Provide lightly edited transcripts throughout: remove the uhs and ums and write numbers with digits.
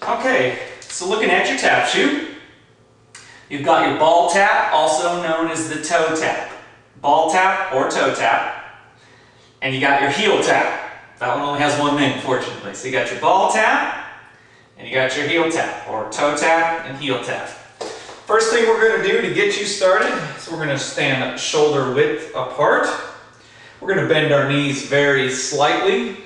Okay, so looking at your tap shoe, you've got your ball tap, also known as the toe tap. Ball tap or toe tap. And you got your heel tap. That one only has one name, fortunately. So you got your ball tap, and you got your heel tap, or toe tap and heel tap. First thing we're going to do to get you started is we're going to stand shoulder width apart. We're going to bend our knees very slightly.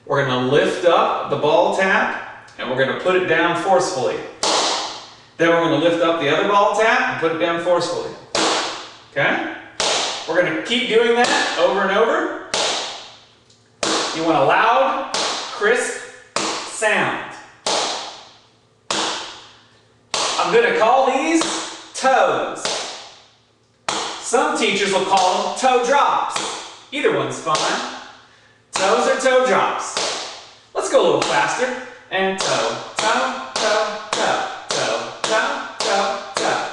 We're going to lift up the ball tap, and we're going to put it down forcefully. Then we're going to lift up the other ball tap and put it down forcefully. Okay? We're going to keep doing that over and over. You want a loud, crisp sound. I'm going to call these toes. Some teachers will call them toe drops. Either one's fine. Toes or toe drops. Let's go a little faster. And toe, toe, toe, toe, toe, toe, toe, toe.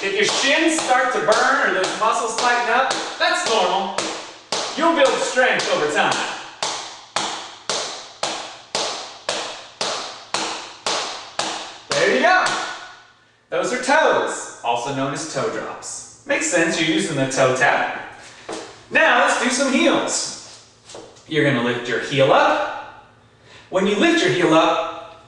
If your shins start to burn or those muscles tighten up, that's normal. You'll build strength over time. There you go. Those are toes, also known as toe drops. Makes sense, you're using the toe tap. Now let's do some heels. You're going to lift your heel up. When you lift your heel up,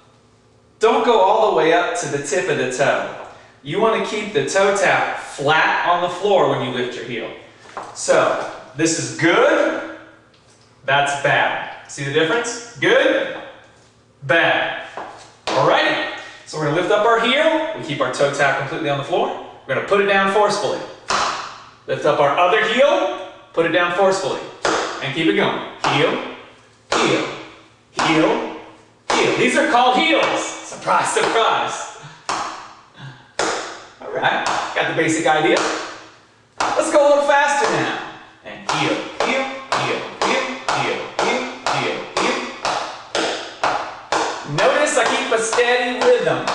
don't go all the way up to the tip of the toe. You want to keep the toe tap flat on the floor when you lift your heel. So, this is good, that's bad. See the difference? Good, bad. Alrighty, so we're going to lift up our heel. We keep our toe tap completely on the floor. We're going to put it down forcefully. Lift up our other heel, put it down forcefully. And keep it going. Heel, heel, heel, heel. These are called heels. Surprise, surprise. Alright, got the basic idea. Let's go a little faster now. And heel, heel, heel, heel, heel, heel, heel, heel. Notice I keep a steady rhythm,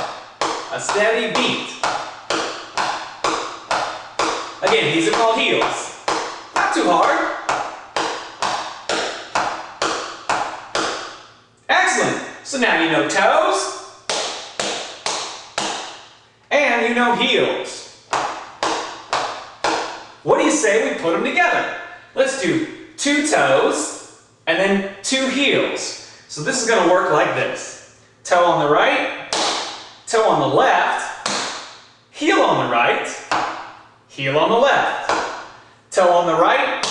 a steady beat. Again, these are called heels. Not too hard. Excellent. So now you know toes. And you know heels. What do you say we put them together? Let's do 2 toes and then 2 heels. So this is going to work like this. Toe on the right, toe on the left, heel on the right, heel on the left. Toe on the right,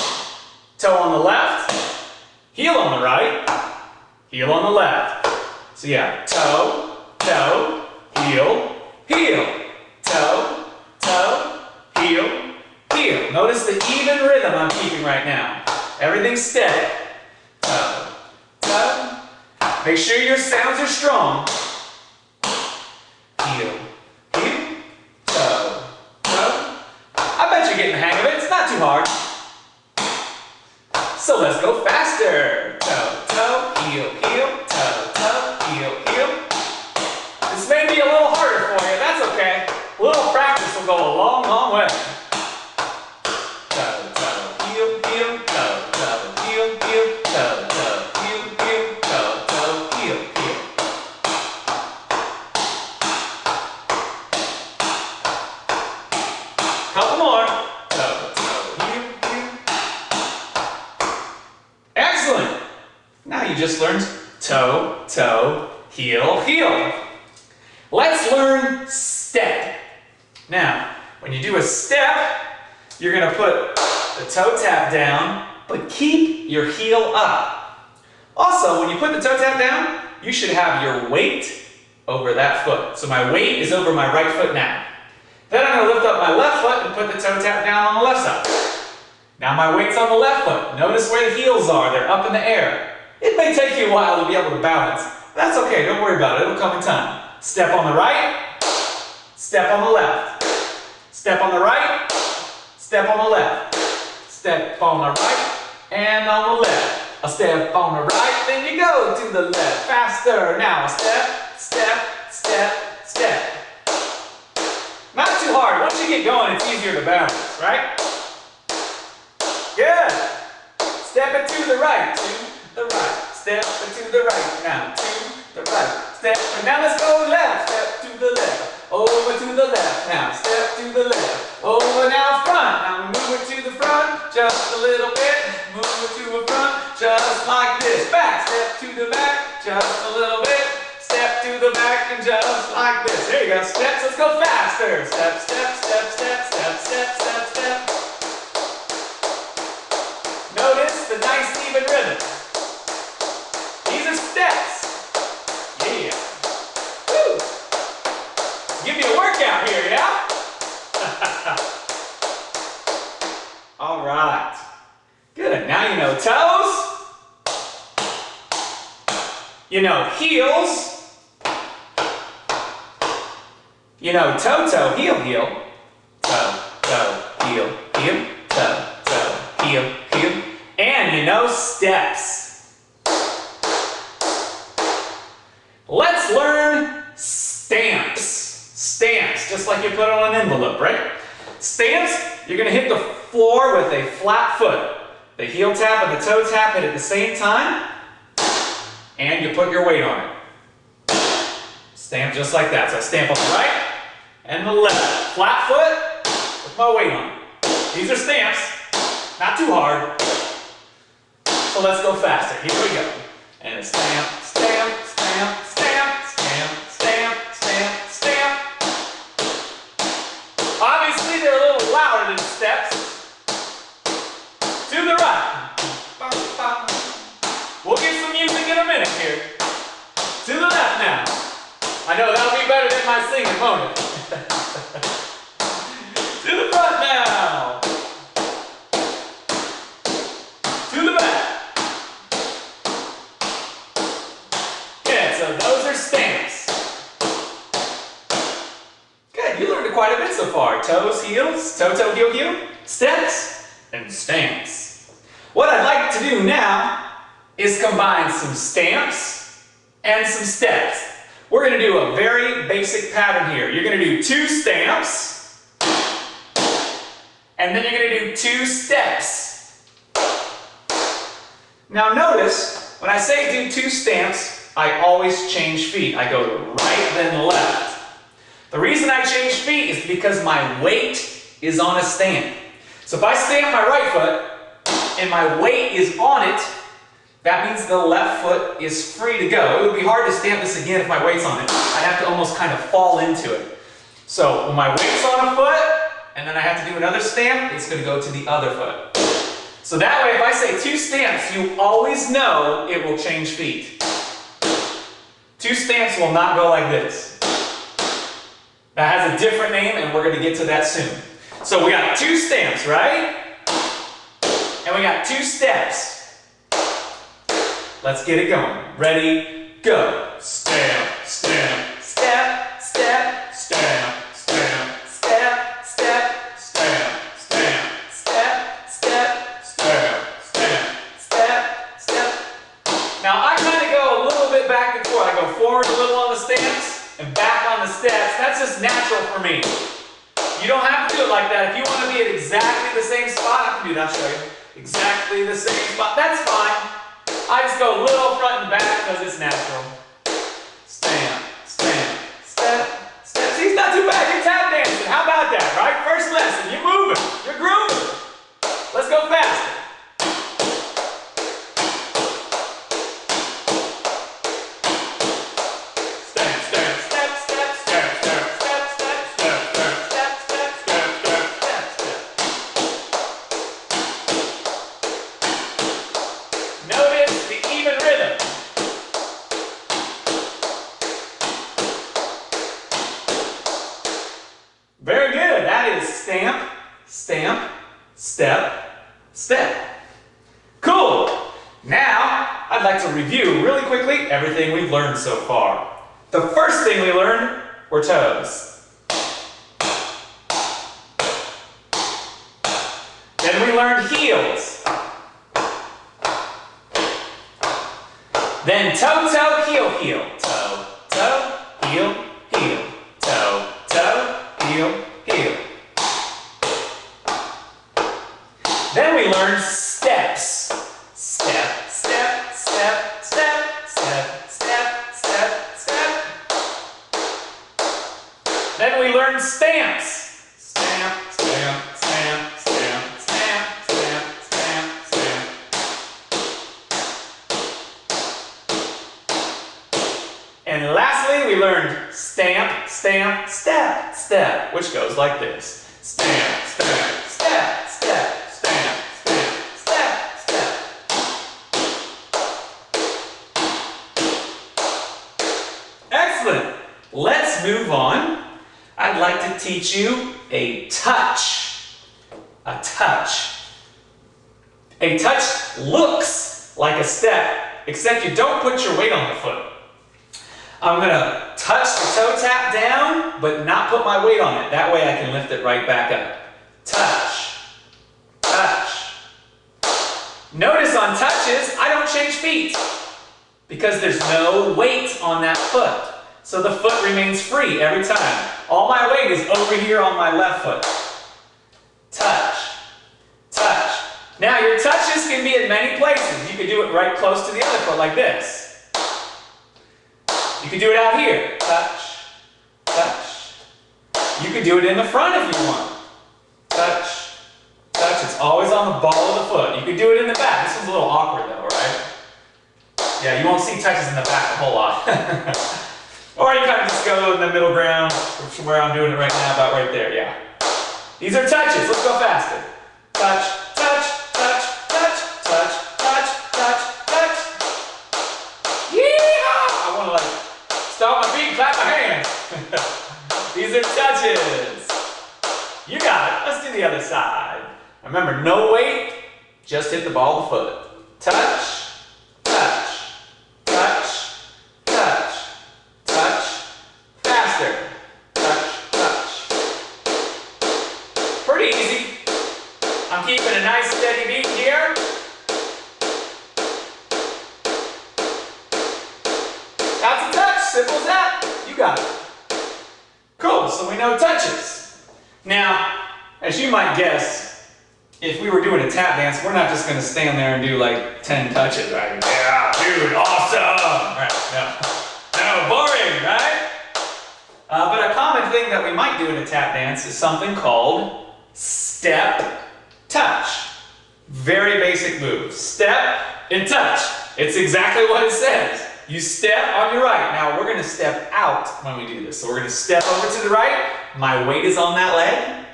toe on the left, heel on the right, heel on the left. So yeah, toe, toe, heel, heel. Toe, toe, heel, heel. Notice the even rhythm I'm keeping right now. Everything's steady. Toe, toe. Make sure your sounds are strong. Heel, heel, toe, toe. I bet you're getting the hang of it. It's not too hard. So let's go faster. Toe, toe, heel, heel, toe, toe, heel, heel. This may be a little harder for you. That's okay. A little practice will go a long, long way. Toe, toe, heel, heel, toe, toe, heel, heel, toe, toe, heel, heel, toe, toe, heel, heel. Couple more. Toe, toe, heel, heel. Excellent. Now you just learned toe, toe, heel, heel. Let's learn step. Now, when you do a step, you're going to put the toe tap down, but keep your heel up. Also, when you put the toe tap down, you should have your weight over that foot. So my weight is over my right foot now. Then I'm going to lift up my left foot and put the toe tap down on the left side. Now my weight's on the left foot. Notice where the heels are. They're up in the air. It may take you a while to be able to balance. That's okay. Don't worry about it. It'll come in time. Step on the right. Step on the left. Step on the right. Step on the left. Step on the right and on the left. A step on the right, then you go to the left. Faster. Now a step, step, step, step. Not too hard. Once you get going, it's easier to balance, right? Good. Step it to the right. To the right. Step it to the right. Now to the right. Step. And now let's go left. Step to the left. Over to the left. Now step to the left. Over now front. Now we move it to the front just a little bit. Move it to the front just like this. Back. Step to the back just a little bit. Step to the back and just like this. There you go. Steps. Let's go faster. Step, step, step, step, step, step, step, step. Notice the nice even rhythm. These are steps. Yeah. Woo. Give me a workout here, yeah? All right. Good. Now you know toes. You know heels. You know toe, toe, heel, heel. Toe, toe, heel, heel. Toe, toe, heel, heel. And you know steps. Let's learn stamps. Stamps, just like you put on an envelope, right? Stamps, you're going to hit the floor with a flat foot. The heel tap and the toe tap hit at the same time. And you put your weight on it. Stamp just like that. So I stamp on the right and the left. Flat foot with my weight on it. These are stamps. Not too hard. So let's go faster. Here we go. And it's stamp, stamp, stamp, stamp, stamp, stamp, stamp, stamp. Obviously they're a little louder than steps. To the right. We'll get some music in a minute here. To the left now. I know that'll be better than my singing, won't it? To the front now. To the back. Good, so those are stamps. Good, you learned quite a bit so far. Toes, heels, toe, toe, heel, heel, steps, and stamps. What I'd like to do now is combine some stamps and some steps. We're going to do a very basic pattern here. You're going to do 2 stamps, and then you're going to do 2 steps. Now notice, when I say do 2 stamps, I always change feet. I go right then left. The reason I change feet is because my weight is on a stamp. So if I stamp my right foot, and my weight is on it, that means the left foot is free to go. It would be hard to stamp this again if my weight's on it. I'd have to almost kind of fall into it. So when my weight's on a foot, and then I have to do another stamp, it's going to go to the other foot. So that way, if I say 2 stamps, you always know it will change feet. 2 stamps will not go like this. That has a different name, and we're going to get to that soon. So we got 2 stamps, right? And we got 2 steps. Let's get it going. Ready, go. Stamp, stamp, step, step, stamp, stamp, step, step, stamp, stamp, step, step, stamp, stamp, step, step. Now I kind of go a little bit back and forth. I go forward a little on the stamps and back on the steps. That's just natural for me. You don't have to do it like that. If you want to be at exactly the same spot, I can do that. I'll show you. Exactly the same spot. That's fine. I just go a little front and back because it's natural. Stamp, stamp, step, step. See, it's not too bad. You're tap dancing. How about that, right? First lesson. You're moving. You're grooving. Let's go faster. Stamp, stamp, step, step, step, step, step, step, step, step, step, step, step, step, step, step. Notice the even rhythm. Very good. That is stamp, stamp, step, step. Cool. Now, I'd like to review really quickly everything we've learned so far. The first thing we learned were toes. Then we learned heels. Then toe, toe, heel, heel. Toe, toe, heel, heel. Toe, toe, heel, heel. Then we learned learn stamps. Stamp, stamp, stamp, stamp, stamp, stamp, stamp, stamp. And lastly, we learned stamp, stamp, step, step, which goes like this. Stamp, stamp, step, step, stamp, stamp, step, step. Excellent. Let's move on. I'd like to teach you a touch. A touch. A touch looks like a step, except you don't put your weight on the foot. I'm going to touch the toe tap down, but not put my weight on it. That way I can lift it right back up. Touch. Touch. Notice on touches, I don't change feet because there's no weight on that foot. So the foot remains free every time. All my weight is over here on my left foot. Touch. Touch. Now your touches can be in many places. You can do it right close to the other foot like this. You can do it out here. Touch. Touch. You can do it in the front if you want. Touch. Touch. It's always on the ball of the foot. You can do it in the back. This one's a little awkward though, right? Yeah, you won't see touches in the back a whole lot. Or you kind of just go in the middle ground, which is where I'm doing it right now, about right there, yeah. These are touches. Let's go faster. Touch, touch, touch, touch, touch, touch, touch, touch. Yeehaw! I want to like stomp my feet, clap my hands. These are touches. You got it. Let's do the other side. Remember, no weight, just hit the ball of the foot. Touch, touch, touch, touch, touch, faster. Touch, touch. Pretty easy. I'm keeping a nice steady beat here. That's a touch. Simple as that. You got it. Cool. So we know touches. Now, as you might guess, if we were doing a tap dance, we're not just going to stand there and do like 10 touches, right? Yeah, dude, awesome! Right, no, boring, right? But a common thing that we might do in a tap dance is something called step, touch. Very basic move. Step and touch. It's exactly what it says. You step on your right. Now we're going to step out when we do this. So we're going to step over to the right. My weight is on that leg.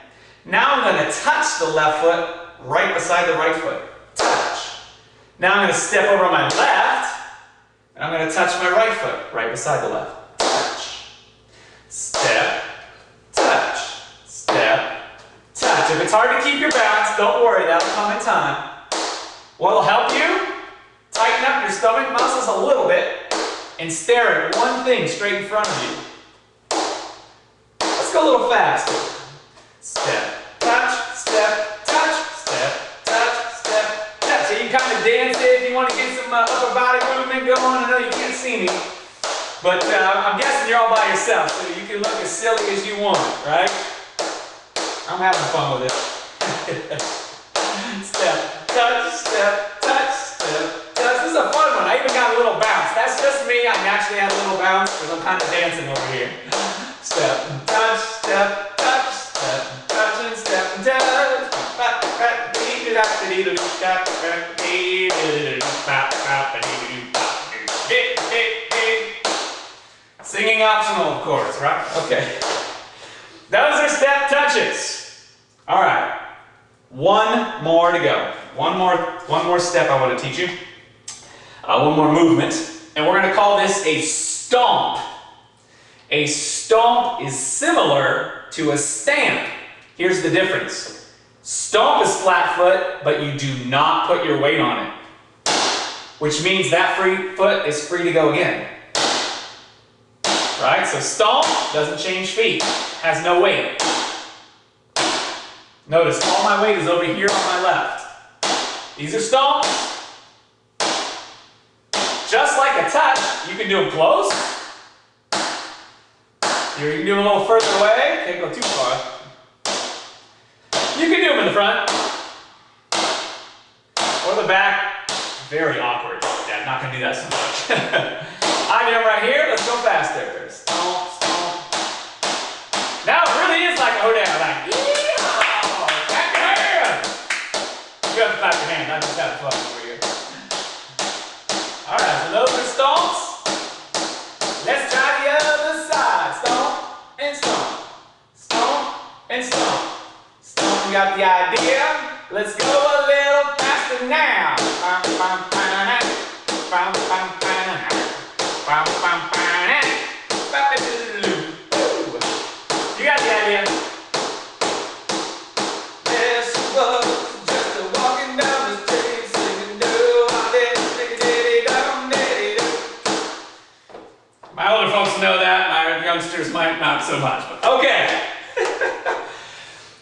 Now I'm going to touch the left foot right beside the right foot. Touch. Now I'm going to step over on my left, and I'm going to touch my right foot right beside the left. Touch. Step, touch, step, touch. If it's hard to keep your balance, don't worry, that'll come in time. What'll help you? Tighten up your stomach muscles a little bit and stare at one thing straight in front of you. Let's go a little faster. Step, touch, step, touch, step, touch, step, touch. So you can kind of dance it if you want to get some upper body movement going. I know you can't see me, but I'm guessing you're all by yourself, so you can look as silly as you want, right? I'm having fun with it. Step, touch, step, touch, step, touch. This is a fun one. I even got a little bounce. That's just me. I naturally have a little bounce because I'm kind of dancing over here. Step, touch, step, touch, step, touch, and step, and touch. Singing optional, of course, right? Okay. Those are step touches. All right. One more to go. One more step I want to teach you. One more movement. And we're going to call this a stomp. A stomp is similar to a stamp. Here's the difference. Stomp is flat foot, but you do not put your weight on it. Which means that free foot is free to go again. Right? So stomp doesn't change feet. Has no weight. Notice all my weight is over here on my left. These are stomps. Just like a touch, you can do them close. You can do them a little further away. Can't go too far. You can do them in the front. Or the back. Very awkward. Yeah, I'm not going to do that so much. I do them right here. Let's go faster. Stomp, stomp. Now it's really fun for you. Alright, so those are stomps. Let's try the other side. Stomp and stomp. Stomp and stomp. Stomp, you got the idea? Let's go a little faster now. You got the idea. This was just a walking down the street singing do-a-dee-dee-dee-dum-dee-dee-doo. My older folks know that, my youngsters might not so much. But okay.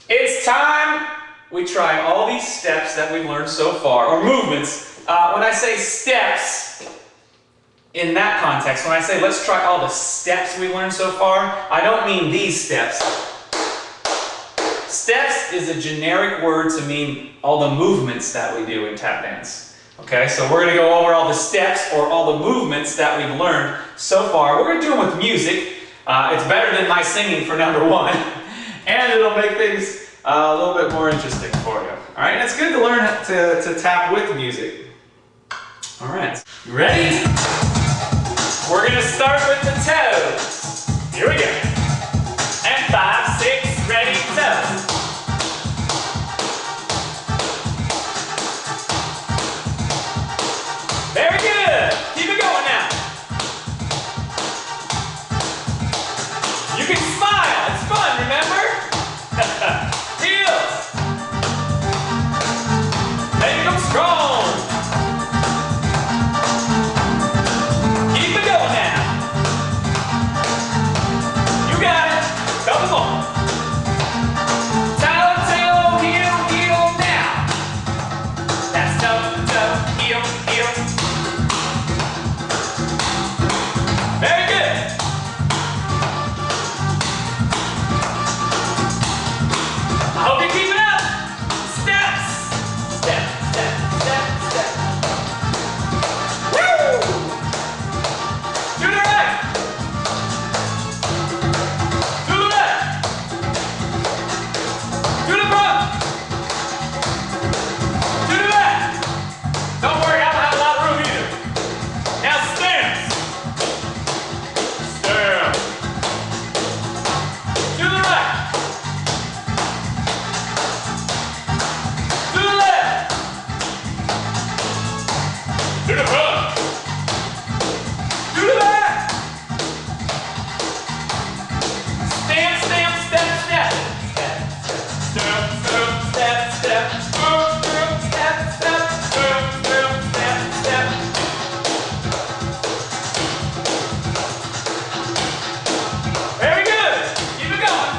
It's time we try all these steps that we've learned so far, or movements. When I say steps, in that context, when I say let's try all the steps we learned so far, I don't mean these steps. Steps is a generic word to mean all the movements that we do in tap dance. Okay, so we're going to go over all the steps or all the movements that we've learned so far. We're going to do them with music. It's better than my singing for number one, and it'll make things a little bit more interesting for you. All right, and it's good to learn to tap with music. All right, you ready? We're going to start with the toes. Here we go. And 5, 6, ready, toes. Very good. Keep it going now. You can smile. It's fun, remember? Heels. Make them strong. Keep it going now. You got it. Couple more. Toe, toe, heel, heel now. That's toe, toe, heel, heel. Very good. I hope you keep it up. Steps. Step, step, step, step. Woo! To the right. To the left. To the front. To the back. Don't worry, I don't have a lot of room either. Now stance. Step. To the right. To the left. To the front. To the back. Stamp, stamp, step, step. Step, step, step, step, step, step, step, step, step, step, step, step. Very good. Keep it going.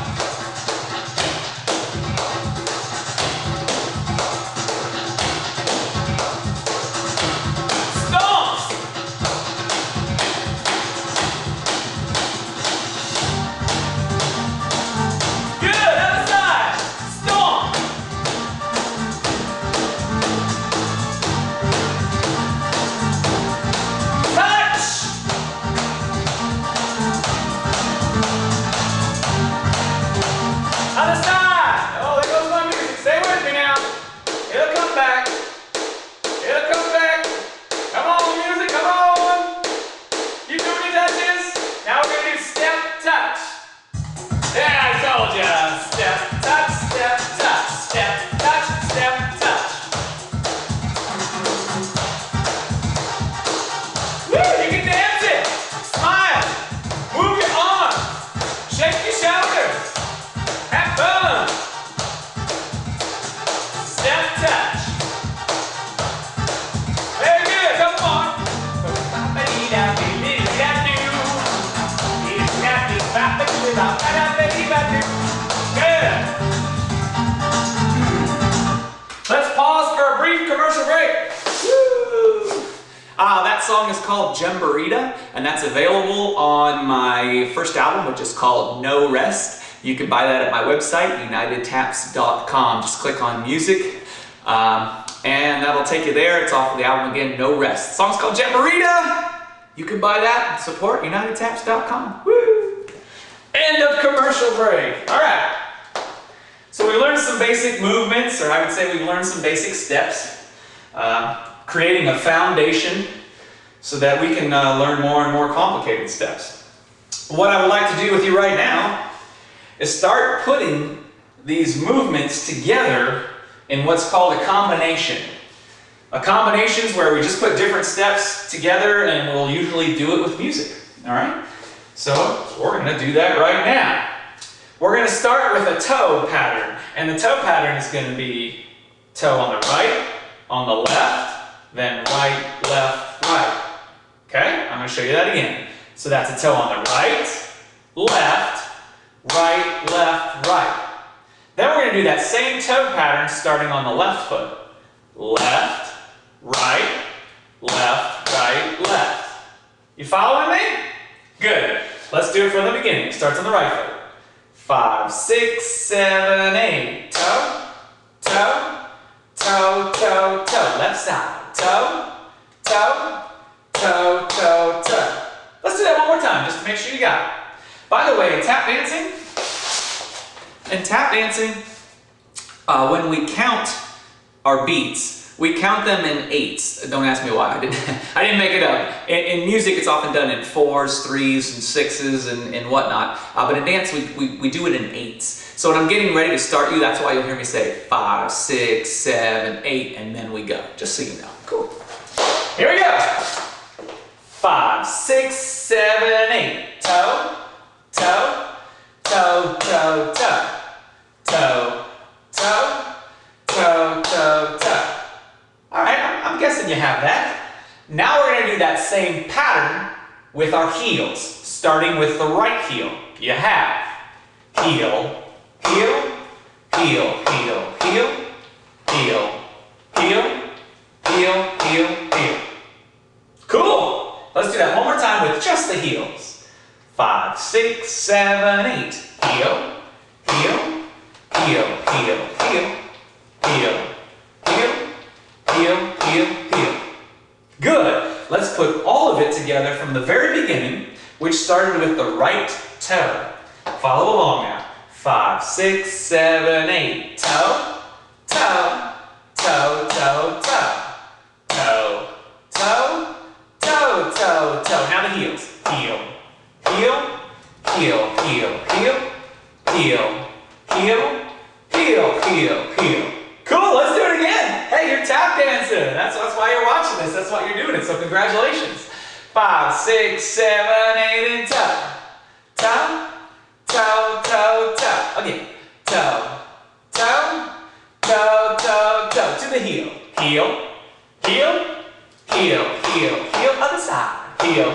Stomps. Good. Other side. Stomp. Touch. Other side. Oh, there goes my music. Stay with me now. It'll come back. It'll come back. Come on, music. Come on. Keep doing your touches. Now we're going to do step, touch. Yeah, I told ya. Step, touch, step, touch. Step, touch, step, touch. Woo, you can dance it. Smile. Move your arms. Shake your shoulders. Have fun. Step, touch. Very good. Come on. Good. Let's pause for a brief commercial break. Woo. That song is called Jamborita, and that's available on my first album, which is called No Rest. You can buy that at my website, unitedtaps.com. Just click on music, and that'll take you there. It's off of the album again, No Rest. The song's called Jamborita. You can buy that and support unitedtaps.com. Woo! End of commercial break. All right. So we learned some basic movements, or I would say we learned some basic steps. creating a foundation so that we can learn more and more complicated steps. What I would like to do with you right now is start putting these movements together in what's called a combination. A combination is where we just put different steps together, and we'll usually do it with music. All right? So we're going to do that right now. We're going to start with a toe pattern, and the toe pattern is going to be toe on the right, on the left, then right, left, right. Okay? I'm going to show you that again. So that's a toe on the right, left, right, left, right. Then we're going to do that same toe pattern starting on the left foot. Left, right, left, right, left. You following me? Good. Let's do it from the beginning. It starts on the right foot. 5, 6, 7, 8. Toe, toe, toe, toe, toe. Left side. Toe, toe, toe, toe, toe. Let's do that one more time just to make sure you got it. By the way, tap dancing, when we count our beats, we count them in 8s. Don't ask me why. I didn't make it up. In music, it's often done in 4s, 3s, and 6s, and whatnot. But in dance, we do it in 8s. So when I'm getting ready to start you, that's why you'll hear me say 5, 6, 7, 8, and then we go. Just so you know. Cool. Here we go. 5, 6, 7, 8. Toe, toe, toe, toe, toe. Toe, toe, toe, toe, toe. All right, I'm guessing you have that. Now we're going to do that same pattern with our heels, starting with the right heel. You have heel, heel, heel, heel, heel, heel, heel, heel, heel, heel. Cool. Let's do that one more time with just the heels. 5, 6, 7, 8. Heel, heel, heel, heel, heel, heel, heel, heel, heel, heel. Good. Let's put all of it together from the very beginning, which started with the right toe. Follow along now. 5, 6, 7, 8. Toe, toe, toe, toe, toe. Toe, toe, toe, toe, toe. Now the heels. Heel, heel, heel, heel, heel, heel, heel, heel, heel, heel. Cool, let's do it again. Hey, you're tap dancing. That's why you're watching this. That's why you're doing it. So congratulations. 5, 6, 7, 8, and toe. Toe, toe, toe, toe. Again. Toe, toe, toe, toe, toe. To the heel. Heel, heel, heel, heel, heel. Other side. Heel,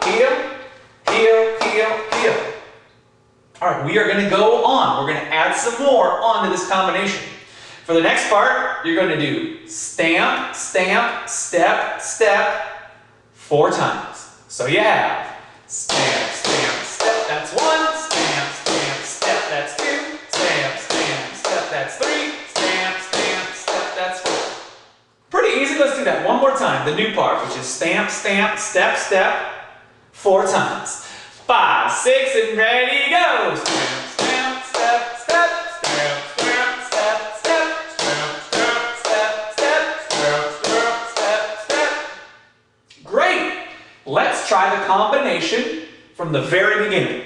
heel, heel, heel, heel. All right, we are going to go on. We're going to add some more onto this combination. For the next part, you're going to do stamp, stamp, step, step 4 times. So you have stamp, stamp, step, that's 1, stamp, stamp, step, that's 2, stamp, stamp, step, that's 3, stamp, stamp, step, that's 4. Pretty easy. Let's do that one more time. The new part, which is stamp, stamp, step, step 4 times. 5, 6, and ready, go! Stamp, stamp, step, step, stamp, stamp, step, step, stamp, stamp, step, step, stamp, stamp, step, step. Great! Let's try the combination from the very beginning.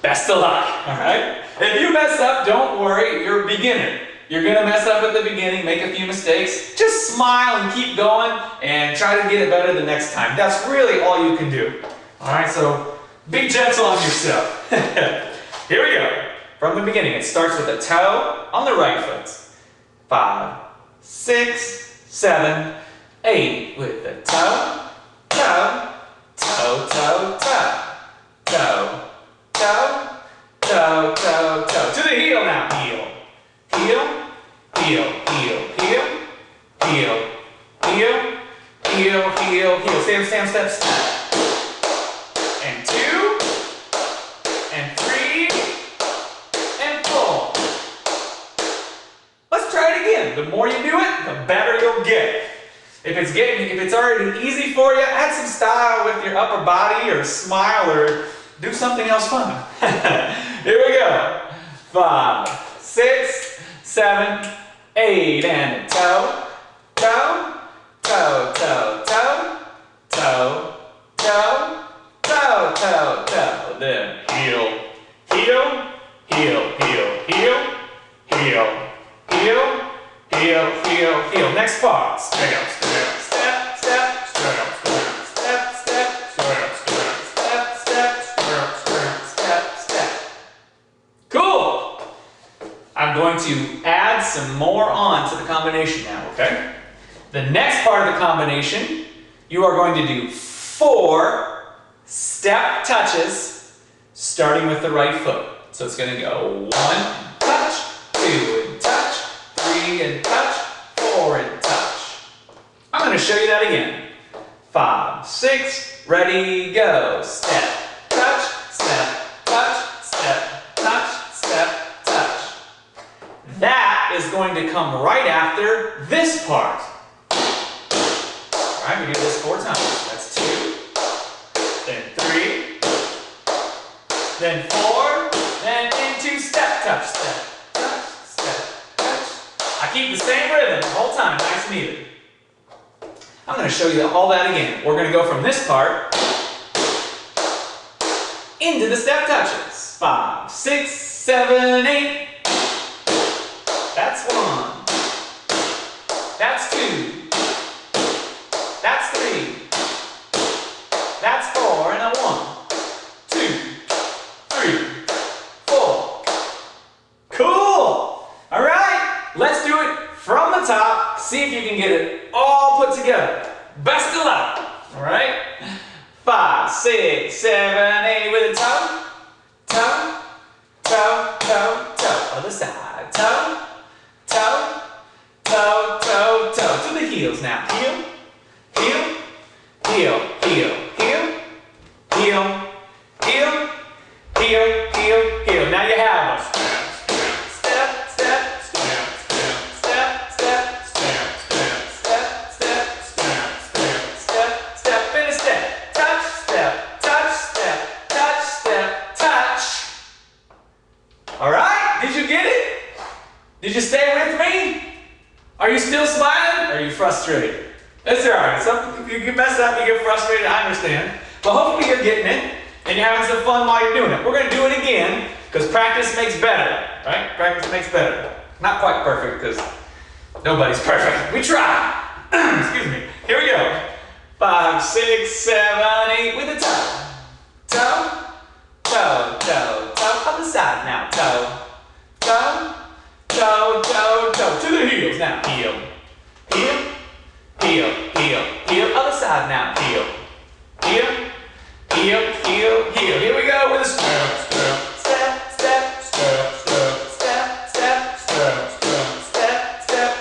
Best of luck, all right? If you mess up, don't worry, you're a beginner. You're going to mess up at the beginning, make a few mistakes. Just smile and keep going and try to get it better the next time. That's really all you can do. All right, so be gentle on yourself. Here we go. From the beginning, it starts with a toe on the right foot. 5, 6, 7, 8. With the toe, toe, toe, toe, toe. Toe, toe, toe, toe, toe. To the heel now. Heel, heel, heel, heel, heel, heel, heel, heel, heel, heel. Stand, stand, step, step. And 2, and 3, and 4. Let's try it again. The more you do it, the better you'll get. If it's already easy for you, add some style with your upper body, or smile, or do something else fun. Here we go. 5, 6, 7, 8, and a toe, toe, toe, toe, toe, toe, toe, toe, toe, toe. Then heel, heel, heel, heel, heel, heel, heel, heel, heel, heel. Next part. Step, step, step, step, step, step, step, step, step, step, step, step, step, step. Cool. I'm going to add some more on to the combination now, okay? The next part of the combination, you are going to do 4 step touches, starting with the right foot. So it's going to go 1 and touch, 2 and touch, 3 and touch, 4 and touch. I'm going to show you that again. 5, 6, ready, go. Step, touch, step, touch, step, touch, step, touch. That is going to come right after this part. All right, we do this 4 times. That's 2, then 3, then 4, then into step, touch, step, touch, step, touch. I keep the same rhythm the whole time, nice and even. I'm going to show you all that again. We're going to go from this part into the step touches. 5, 6, 7, 8. That's 1. That's 2. That's 3. That's 4. And a 1, 2, 3, 4. Cool! All right, let's do it from the top. See if you can get it all put together. Best of luck. All right? 5, 6, 7, 8 with a toe, toe, toe, toe, toe. Other side. Toe, toe, toe, toe, toe. To the heels now. Heel, heel, heel, heel, heel, heel, heel, heel, heel, heel. Now you have a step, step, step, step, step, step, step, step, step, step, step, step, step, and a step. Touch, step, touch, step, touch, step, touch. All right, did you get it? Did you stay with me? Are you still smiling? Or are you frustrated? That's all right. Some, you mess up, you get frustrated, I understand. But hopefully you're getting it, and you're having some fun while you're doing it. We're going to do it again, because practice makes better, right? Practice makes better. Not quite perfect, because nobody's perfect. We try. Excuse me. Here we go. 5, 6, 7, 8 with a toe. Toe, toe, toe, toe. Other side now. Toe, toe, toe, toe, toe. To the heels now. Heel, heel, heel, heel, heel. Other side now. Heel, heel, heel, heel, heel. Here we go with a step, step, step, step, step, step, step, step, step, step, step, step,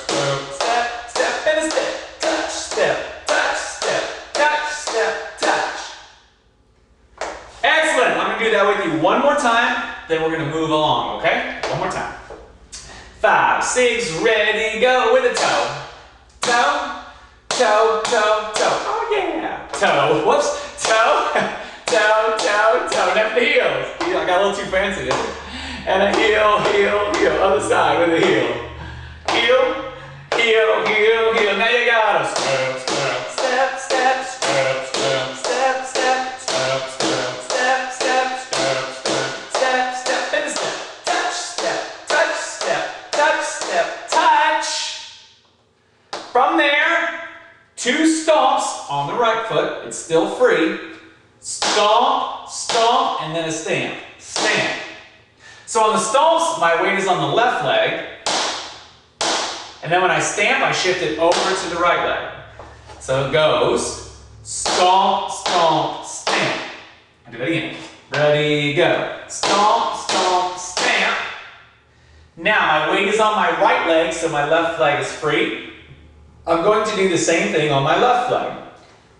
step, step, step, and a step. Touch, step, touch, step, touch, step, touch. Excellent. I'm going to do that with you one more time, then we're going to move along, okay? One more time. 5, 6, ready, go with a toe. Toe, toe, toe, toe. Oh yeah. Toe. Whoops. Toe, toe, toe, toe. Next the heels. I got a little too fancy there. And a heel, heel, heel. Other side with a heel. Heel, heel, heel, heel. Now you got a step, step, step, step, step, step, step, step, step, step, step, step, step, step, step, and a step. Touch, step, touch, step, touch, step, touch. From there, 2 stomps on the right foot. It's still free. Stomp, stomp, and then a stamp. Stamp. So on the stomps, my weight is on the left leg. And then when I stamp, I shift it over to the right leg. So it goes stomp, stomp, stamp. I'll do that again. Ready, go. Stomp, stomp, stamp. Now my weight is on my right leg, so my left leg is free. I'm going to do the same thing on my left leg.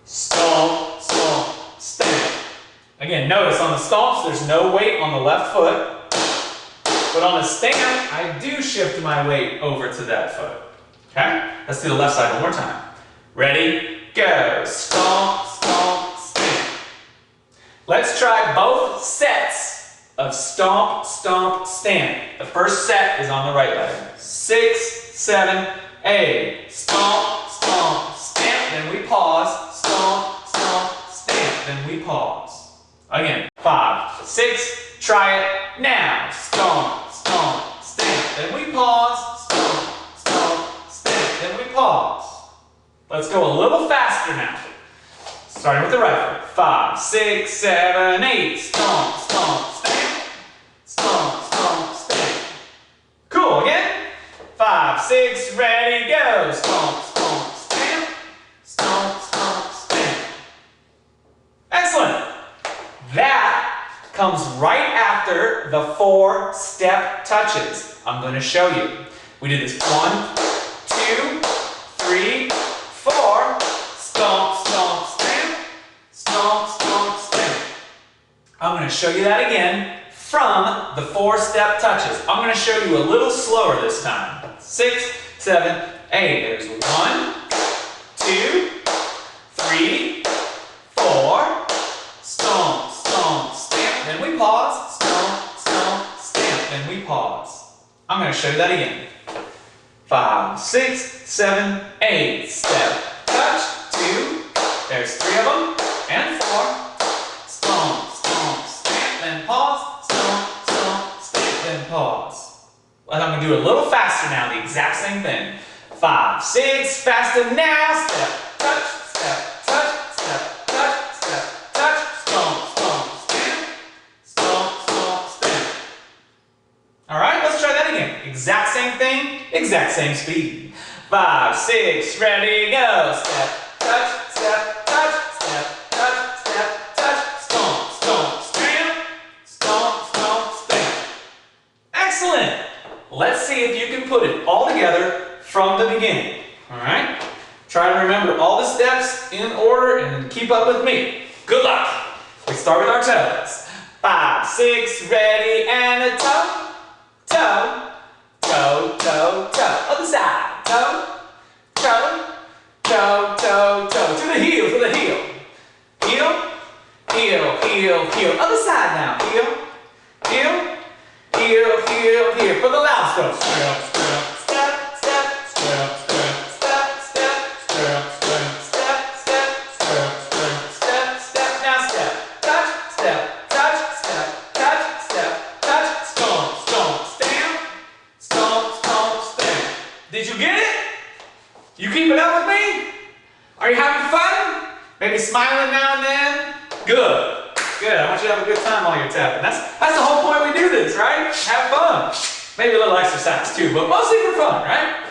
Stomp, stomp, stamp. Again, notice on the stomps, there's no weight on the left foot. But on the stamp, I do shift my weight over to that foot. Okay? Let's do the left side one more time. Ready? Go. Stomp, stomp, stamp. Let's try both sets of stomp, stomp, stamp. The first set is on the right leg. 6, 7, A. Stomp, stomp, stamp, then we pause. Stomp, stomp, stamp, then we pause. Again, 5, 6, try it now. Stomp, stomp, stamp, then we pause. Stomp, stomp, stamp, then we pause. Let's go a little faster now. Starting with the right foot. 5, 6, 7, 8. Stomp, stomp, stamp. Stomp, stomp, stamp. Cool, again. 5, 6, ready, go. Stomp, stomp, stamp. Stomp, stomp, stamp. Excellent. That comes right after the 4 step touches. I'm going to show you. We did this 1, 2, 3, 4. Stomp, stomp, stamp. Stomp, stomp, stamp. I'm going to show you that again from the 4 step touches. I'm going to show you a little slower this time. 6, 7, 8. There's 1, 2, 3, 4. Stomp, stomp, stamp. Then we pause. Stomp, stomp, stamp. Then we pause. I'm going to show you that again. 5, 6, 7, 8. Step, touch, 2. There's 3 of them. And 4. Stomp, stomp, stamp. Then pause. Stomp, stomp, stamp. Then pause. Well, I'm going to do it a little faster now. The exact same thing. 5, 6. Faster now. Step, touch, step, touch, step, touch, step, touch. Stomp, stomp, stamp. Stomp, stomp, stamp. All right, let's try that again. Exact same thing, exact same speed. 5, 6, ready, go. Step, touch, step, touch, step, touch, step, touch. Stomp, stomp, stamp. Stomp, stomp, stamp. Excellent. Let's see if you can put it all together from the beginning. All right? Try to remember all the steps in order and keep up with me. Good luck. We start with our toes. 5, 6, ready, and a toe, toe, toe, toe, toe. Other side. Toe, toe, toe, toe, toe. To the heel, to the heel. Heel, heel, heel, heel. Other side now. Heel, heel, heel, heel, heel. For the loud stroke. Step, step, step, step, step, step, step, step, step, step, step, step, step, step, step. Now step, touch, step, touch, step, touch, step, touch. Stomp, stomp, stamp. Stomp, stomp, stamp. Did you get it? You keeping up with me? Are you having fun? Maybe smiling now and then? Good. Good. I want you to have a good time while you're tapping. That's the whole point we do this, right? Have fun. Maybe a little exercise too, but mostly for fun, right?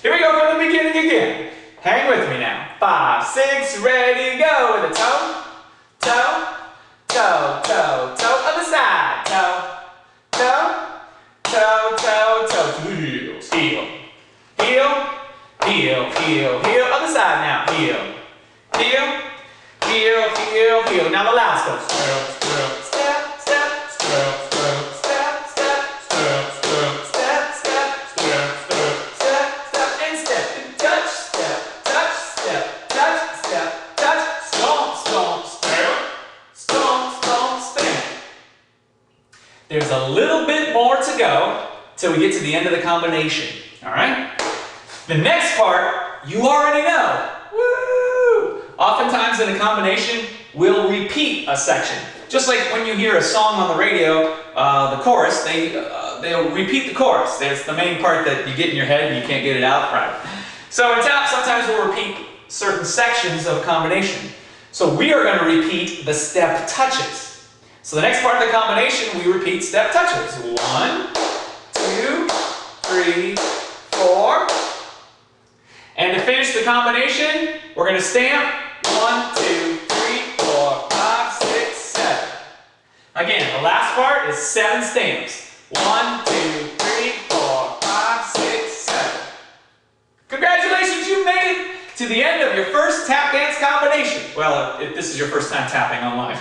Here we go from the beginning again. Hang with me now. 5, 6, ready, go. With a toe, toe, toe, toe, toe. Other side. Toe, toe, toe, toe, toe. To the heels. Heel, heel, heel, heel, heel. Other side now. Heel, heel, heel, heel, heel. Now the last one. Step, step, step, step, step, step, step, step, step, step, step, step, step, step, step, and step, and touch, step, touch, step, touch, step, touch. Stomp, stomp, stamp. Stomp, stomp, stamp. There's a little bit more to go till we get to the end of the combination. All right? The next part, you already know. Woo! Oftentimes in a combination, we'll repeat a section. Just like when you hear a song on the radio, the chorus, they'll repeat the chorus. There's the main part that you get in your head and you can't get it out right. So in tap, sometimes we'll repeat certain sections of a combination. So we are going to repeat the step touches. So the next part of the combination, we repeat step touches. 1, 2, 3, 4. And to finish the combination, we're going to stamp 1, 2, 3, 4, 5, 6, 7. Again, the last part is 7 stamps. 1, 2, 3, 4, 5, 6, 7. Congratulations, you made it to the end of your first tap dance combination. Well, if this is your first time tapping online.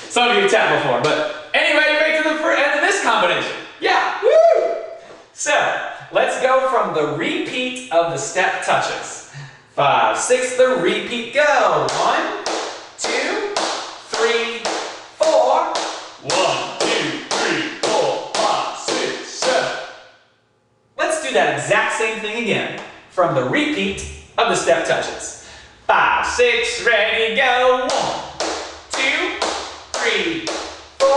Some of you have tapped before, but anyway, you made it to the end of this combination. Yeah, woo! So, let's go from the repeat of the step touches. 5, 6, the repeat, go. 1, 2, 3, 4. 1, 2, 3, 4, 5, 6, 7. Let's do that exact same thing again. from the repeat of the step touches. 5, 6, ready, go. 1, 2, 3, 4.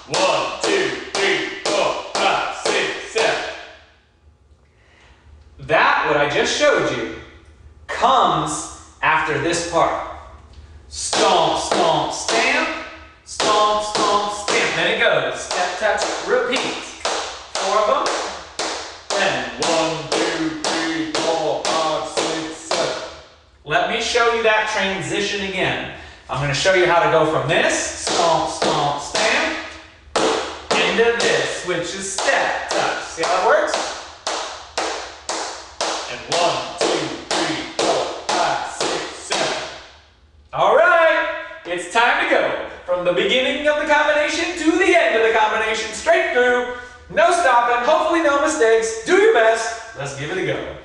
1, 2, 3, 4, 5, 6, 7. That, what I just showed you, comes after this part. Stomp, stomp, stamp. Stomp, stomp, stamp. Then it goes. Step, touch, repeat. 4 of them. Then 1, 2, 3, 4, 5, 6, 7. Let me show you that transition again. I'm going to show you how to go from this, stomp, stomp, stamp, into this, which is step, touch. See how it works? And 1, 2, 3, 4, 5, 6, 7. All right, it's time to go. From the beginning of the combination to the end of the combination, straight through, no stopping, hopefully no mistakes. Do your best. Let's give it a go.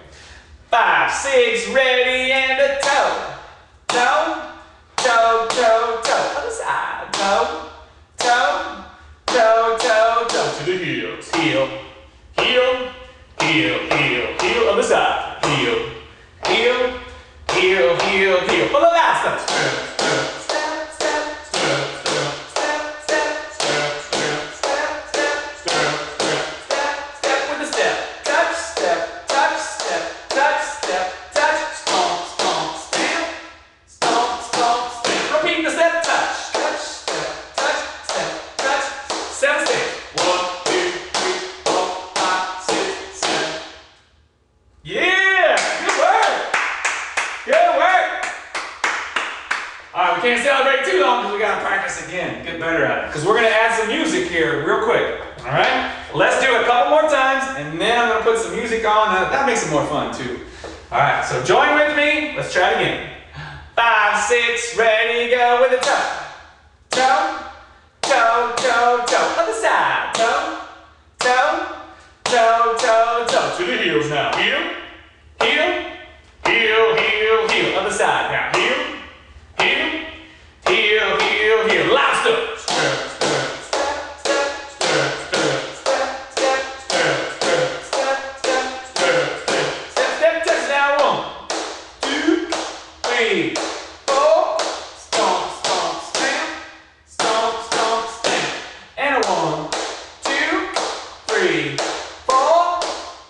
5, 6, ready, and a toe. Toe, toe, toe, toe. Other side. Toe, toe, toe, toe, toe. To the heels. Heel, heel, heel, heel, heel. Other side. Heel, heel, heel, heel, heel. For the last time. Can't celebrate too long because we gotta practice again, get better at it. Because we're gonna add some music here real quick, all right? Let's do it a couple more times and then I'm gonna put some music on. That makes it more fun too. All right, so join with me. Let's try it again. 5, 6, ready, go with a toe. Toe, toe, toe, toe. Other side. Toe, toe, toe, toe, toe. To the heels now. Heel, heel, heel, heel, heel. Other side now. Heel, heel, heel, heel, heel. Loud step. Step, touch now. 1, 2, 3, 4. Stomp, stomp, stamp. Stomp, stomp, stamp. And a 1, 2, 3, 4.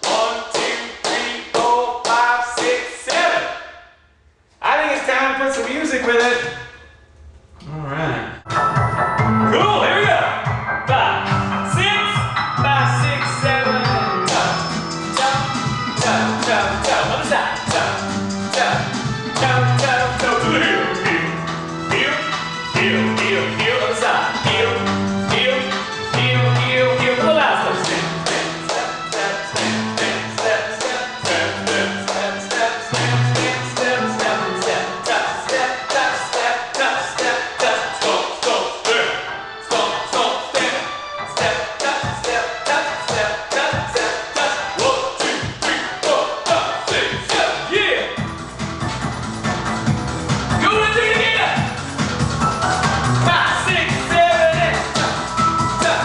1, 2, 3, 4, 5, 6, 7. I think it's time to put some music with it. All right. Cool, here we go. 5, 6, 5, 6, 7, and toe, toe, toe, toe, toe. Other side. Toe, toe, toe, toe, toe. To the heel, heel, heel, heel, heel. Other side. Heel, heel, heel, heel, heel. For the last one. Step, step, step, step, step, step, step, step, step, step, step, step, step, step, step, touch, step, touch, step, touch, step, touch, stomp, stomp, step, stomp, stomp, step, step, touch, step, touch, step, touch, step, touch. 1, 2, 3, 4, 5, 6, 7, yeah. Go and do it again. 5, 6, 7, 8. Touch,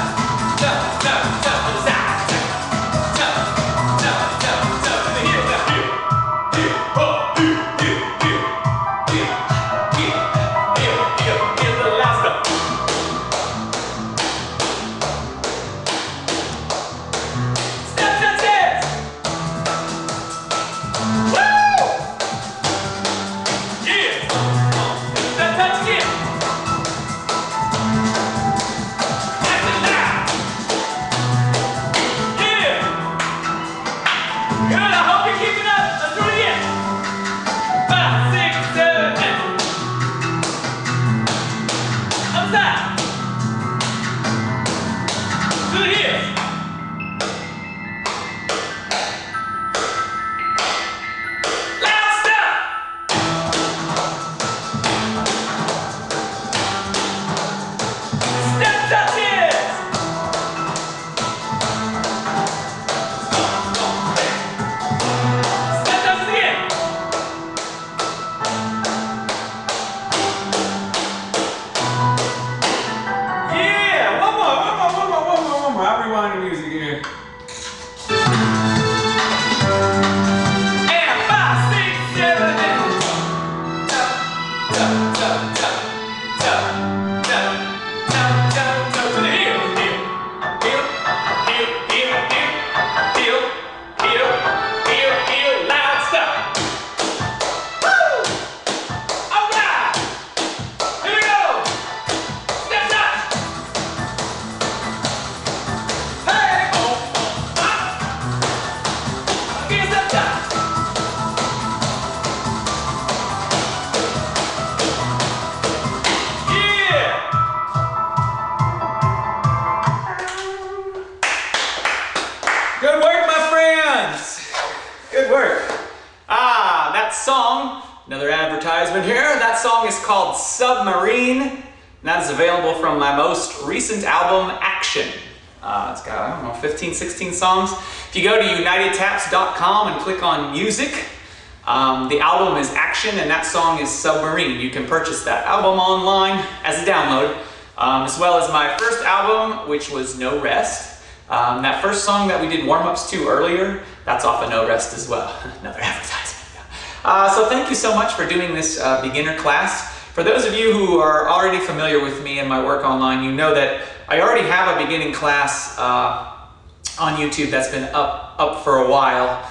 touch, touch, touch, to the side. Touch, touch, touch, touch, to the heel now. Heel, heel, oh, heel, heel, heel, heel, heel, heel, heel, heel. To the last one. Step touches. Woo! Yeah. Step touch again. Action now. Yeah. Good. I hope you're keeping up. Let's do it again. 5, 6, 7, 8. Up side. To the heels. Loud step. Step touches. Step touches again. called Submarine, and that is available from my most recent album, Action. It's got, I don't know, 15, 16 songs. If you go to unitedtaps.com and click on music, the album is Action and that song is Submarine. You can purchase that album online as a download, as well as my first album, which was No Rest. That first song that we did warm-ups to earlier, that's off of No Rest as well. Another advertisement. So thank you so much for doing this beginner class. For those of you who are already familiar with me and my work online, you know that I already have a beginning class on YouTube that's been up for a while.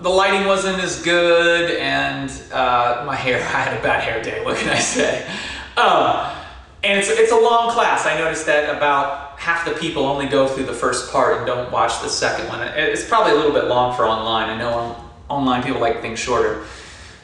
The lighting wasn't as good, and my hair, I had a bad hair day, what can I say? And it's a long class. I noticed that about half the people only go through the first part and don't watch the second one. It's probably a little bit long for online. I know online people like things shorter.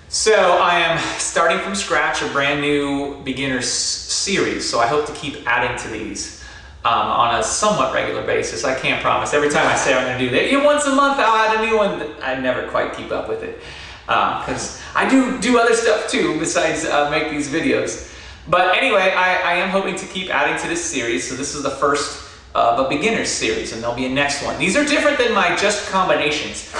So I am starting from scratch a brand new beginner series, so I hope to keep adding to these on a somewhat regular basis. I can't promise. Every time I say I'm going to do that, once a month I'll add a new one. I never quite keep up with it because I do other stuff too besides make these videos. But anyway, I am hoping to keep adding to this series, so this is the first of a beginner series, and there'll be a next one. These are different than my just combinations.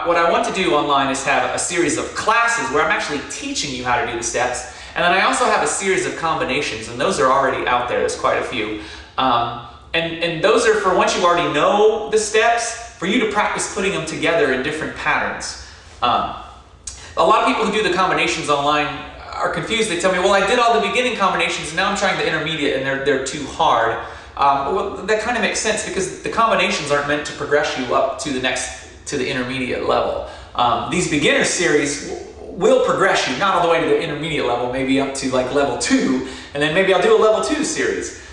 What I want to do online is have a series of classes where I'm actually teaching you how to do the steps, and then I also have a series of combinations, and those are already out there. There's quite a few. And those are for once you already know the steps, for you to practice putting them together in different patterns. A lot of people who do the combinations online are confused. They tell me, well, I did all the beginning combinations and now I'm trying the intermediate and they're too hard. Well, that kind of makes sense because the combinations aren't meant to progress you up to the intermediate level. These beginner series will progress you not all the way to the intermediate level, maybe up to like level 2, and then maybe I'll do a level 2 series.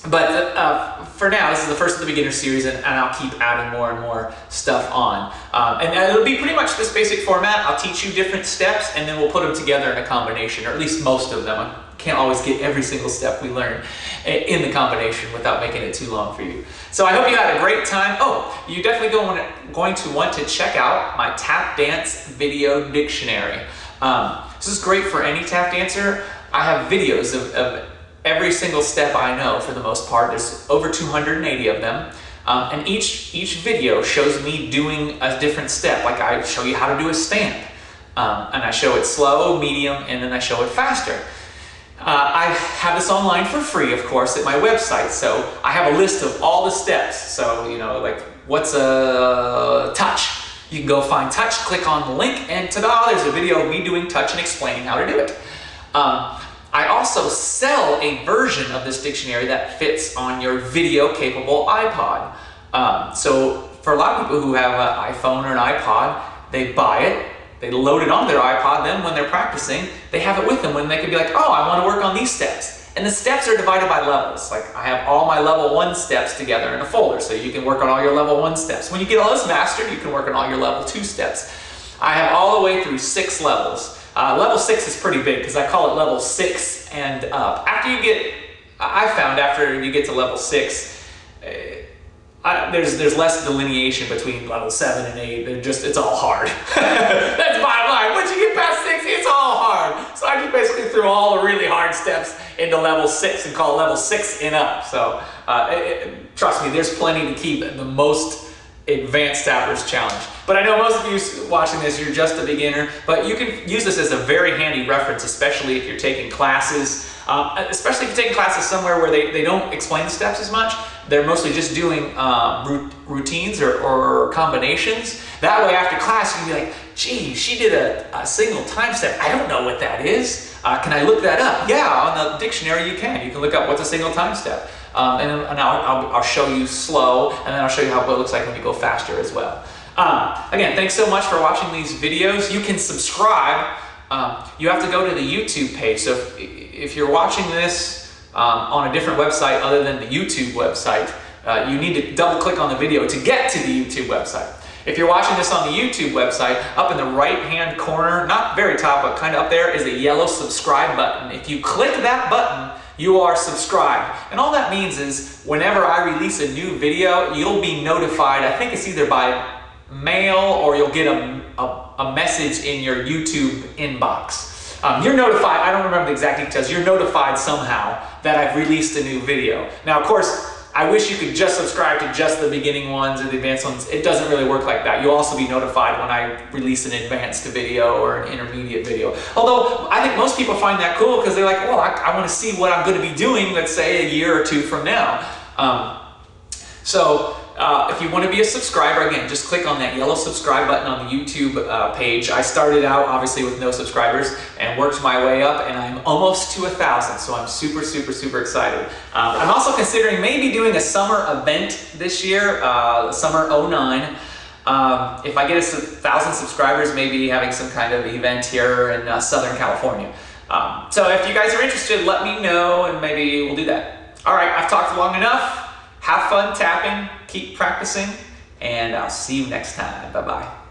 But for now, this is the first of the beginner series, and I'll keep adding more and more stuff on. And it'll be pretty much this basic format. I'll teach you different steps, and then we'll put them together in a combination, or at least most of them. I can't always get every single step we learn in the combination without making it too long for you. So I hope you had a great time. Oh, you definitely going to want to check out my tap dance video dictionary. This is great for any tap dancer. I have videos of every single step I know for the most part. There's over 280 of them. And each video shows me doing a different step. Like I show you how to do a stamp. And I show it slow, medium, and then I show it faster. I have this online for free, of course, at my website. So I have a list of all the steps. So, you know, like what's a touch? You can go find touch, click on the link, and ta-da, there's a video of me doing touch and explaining how to do it. I also sell a version of this dictionary that fits on your video-capable iPod. So for a lot of people who have an iPhone or an iPod, they buy it, they load it on their iPod, then when they're practicing, they have it with them when they can be like, oh, I want to work on these steps. And the steps are divided by levels. Like I have all my level 1 steps together in a folder, so you can work on all your level 1 steps. When you get all this mastered, you can work on all your level 2 steps. I have all the way through 6 levels. Level 6 is pretty big because I call it level 6 and up. I found after you get to level 6, there's less delineation between level 7 and 8. It's all hard. That's bottom line. Once you get past 6, it's all hard. So I just basically threw all the really hard steps into level 6 and call it level 6 and up. So trust me, there's plenty to keep the most advanced tappers challenge. But I know most of you watching this, you're just a beginner, but you can use this as a very handy reference, especially if you're taking classes, especially if you're taking classes somewhere where they don't explain the steps as much. They're mostly just doing routines or combinations. That way after class you can be like, gee, she did a single time step. I don't know what that is. Can I look that up? Yeah, on the dictionary you can. You can look up what's a single time step. And I'll show you slow, and then I'll show you how it looks like when you go faster as well. Again, thanks so much for watching these videos. You can subscribe. You have to go to the YouTube page. So if you're watching this on a different website other than the YouTube website, you need to double click on the video to get to the YouTube website. If you're watching this on the YouTube website, up in the right-hand corner, not very top, but kind of up there, is a yellow subscribe button. If you click that button, you are subscribed. And all that means is whenever I release a new video, you'll be notified. I think it's either by mail or you'll get a a message in your YouTube inbox. You're notified, I don't remember the exact details, you're notified somehow that I've released a new video. Now, of course, I wish you could just subscribe to just the beginning ones or the advanced ones. It doesn't really work like that. You'll also be notified when I release an advanced video or an intermediate video. Although, I think most people find that cool because they're like, well, I want to see what I'm going to be doing, let's say, a year or two from now. If you want to be a subscriber, again, just click on that yellow subscribe button on the YouTube page. I started out, obviously, with no subscribers and worked my way up, and I'm almost to 1,000, so I'm super, super, super excited. I'm also considering maybe doing a summer event this year, summer '09. If I get 1,000 subscribers, maybe having some kind of event here in Southern California. So if you guys are interested, let me know, and maybe we'll do that. All right, I've talked long enough. Have fun tapping, keep practicing, and I'll see you next time. Bye-bye.